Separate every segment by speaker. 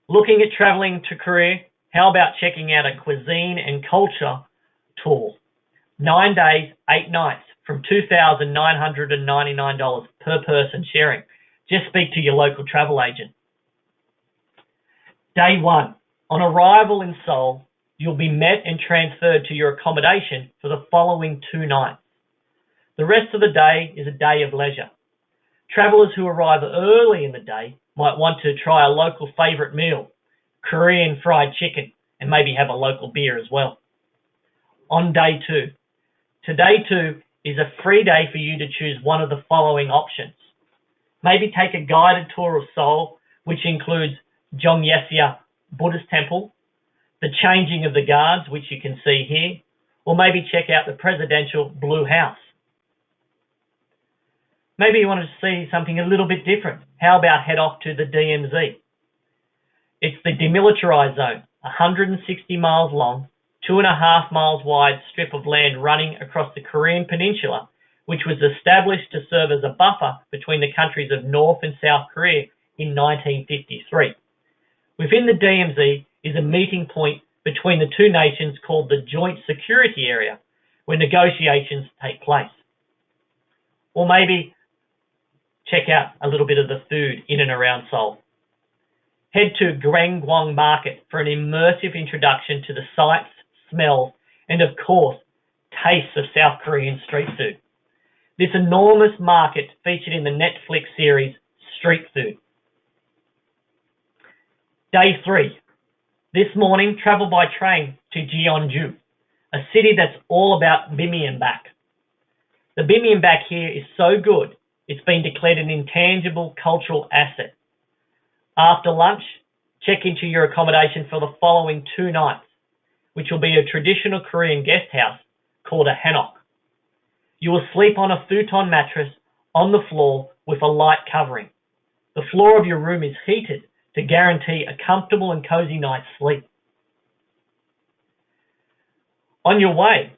Speaker 1: Looking at traveling to Korea, how about checking out a cuisine and culture tour? 9 days, 8 nights from $2,999 per person sharing. Just speak to your local travel agent. Day 1. On arrival in Seoul, you'll be met and transferred to your accommodation for the following 2 nights. The rest of the day is a day of leisure. Travelers who arrive early in the day might want to try a local favorite meal, Korean fried chicken, and maybe have a local beer as well. On day 2. Day 2 is a free day for you to choose one of the following options. Maybe take a guided tour of Seoul, which includes Jeonju Buddhist temple, the changing of the guards, which you can see here, or maybe check out the presidential Blue House. Maybe you want to see something a little bit different. How about head off to the DMZ? It's the demilitarized zone, 160 miles long, 2.5 miles wide strip of land running across the Korean peninsula, which was established to serve as a buffer between the countries of North and South Korea in 1953. Within the DMZ is a meeting point between the two nations called the Joint Security Area, where negotiations take place. Or maybe check out a little bit of the food in and around Seoul. Head to Gyeongbong Market for an immersive introduction to the sights, smells, and of course, tastes of South Korean street food. This enormous market featured in the Netflix series Street Food. Day 3. This morning, travel by train to Jeonju, a city that's all about bibimbap. The bibimbap here is so good, it's been declared an intangible cultural asset. After lunch, check into your accommodation for the following 2 nights, which will be a traditional Korean guest house called a hanok. You will sleep on a futon mattress on the floor with a light covering. The floor of your room is heated to guarantee a comfortable and cozy night's sleep. On your way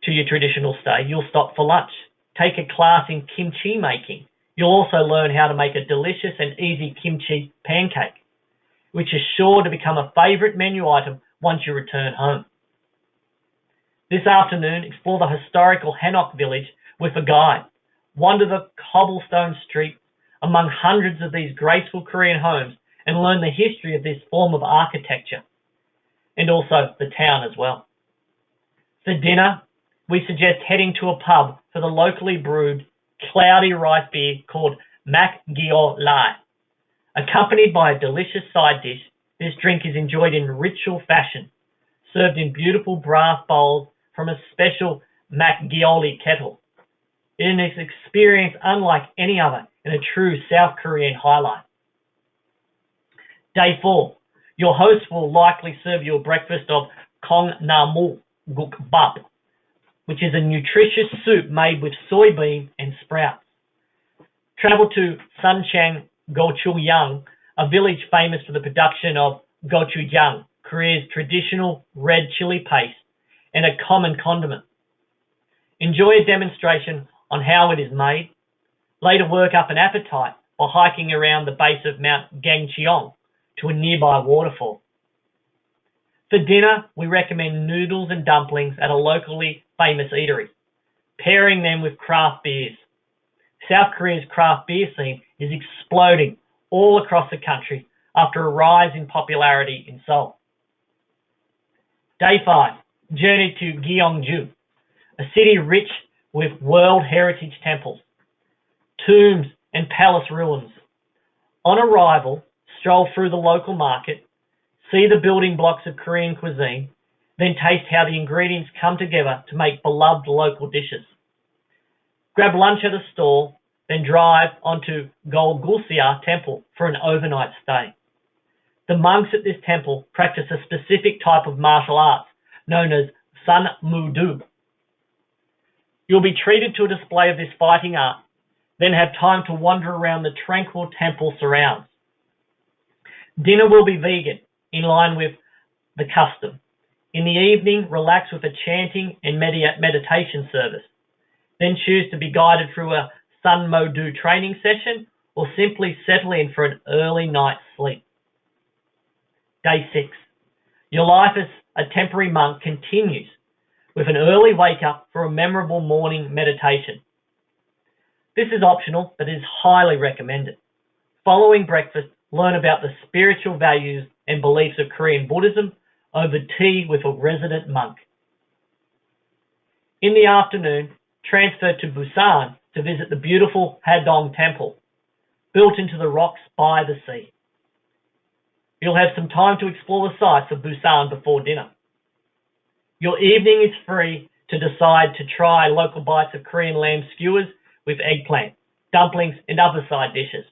Speaker 1: to your traditional stay, you'll stop for lunch. Take a class in kimchi making. You'll also learn how to make a delicious and easy kimchi pancake, which is sure to become a favorite menu item once you return home. This afternoon, explore the historical hanok village with a guide. Wander the cobblestone streets among hundreds of these graceful Korean homes and learn the history of this form of architecture, and also the town as well. For dinner, we suggest heading to a pub for the locally brewed cloudy rice beer called makgeolal. Accompanied by a delicious side dish, this drink is enjoyed in ritual fashion, served in beautiful brass bowls from a special makgeolal kettle. It is an experience unlike any other and a true South Korean highlight. Day 4. Your host will likely serve you a breakfast of kongnamul gukbap, which is a nutritious soup made with soybean and sprouts. Travel to Sunchang Gochujang, a village famous for the production of gochujang, Korea's traditional red chili paste and a common condiment. Enjoy a demonstration on how it is made. Later work up an appetite by hiking around the base of Mount Gangcheong to a nearby waterfall. For dinner, we recommend noodles and dumplings at a locally famous eatery, pairing them with craft beers. South Korea's craft beer scene is exploding all across the country after a rise in popularity in Seoul. Day 5. Journey to Jeonju, a city rich with World Heritage temples, tombs, and palace ruins. On arrival, stroll through the local market, see the building blocks of Korean cuisine, then taste how the ingredients come together to make beloved local dishes. Grab lunch at a stall, then drive onto Golgulsia Temple for an overnight stay. The monks at this temple practice a specific type of martial arts known as Sun Mudu. You'll be treated to a display of this fighting art, then have time to wander around the tranquil temple surrounds. Dinner will be vegan, in line with the custom. In the evening, relax with a chanting and meditation service. Then choose to be guided through a Sun Modu training session or simply settle in for an early night's sleep. Day 6. Your life as a temporary monk continues with an early wake-up for a memorable morning meditation. This is optional, but is highly recommended. Following breakfast, learn about the spiritual values and beliefs of Korean Buddhism over tea with a resident monk. In the afternoon, transfer to Busan to visit the beautiful Hadong Temple, built into the rocks by the sea. You'll have some time to explore the sights of Busan before dinner. Your evening is free to decide to try local bites of Korean lamb skewers with eggplant, dumplings, and other side dishes.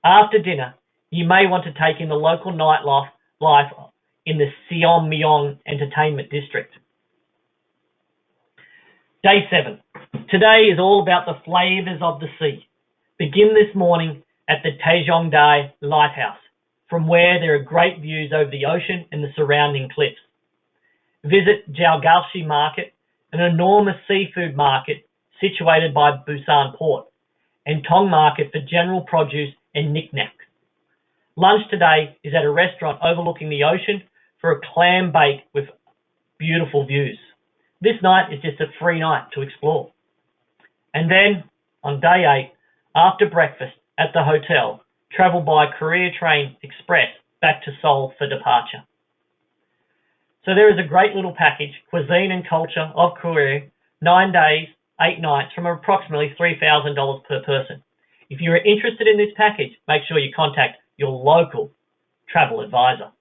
Speaker 1: After dinner, you may want to take in the local nightlife in the Seommyeong Entertainment District. Day 7. Today is all about the flavors of the sea. Begin this morning at the Taejongdae Lighthouse, from where there are great views over the ocean and the surrounding cliffs. Visit Jiaogaoshi Market, an enormous seafood market situated by Busan Port, and Tong Market for general produce and knickknacks. Lunch today is at a restaurant overlooking the ocean for a clam bake with beautiful views. This night is just a free night to explore. And then, on day 8, after breakfast at the hotel, travel by Korea Train Express back to Seoul for departure. So there is a great little package, Cuisine and Culture of Korea, 9 days, 8 nights, from approximately $3,000 per person. If you are interested in this package, make sure you contact your local travel advisor.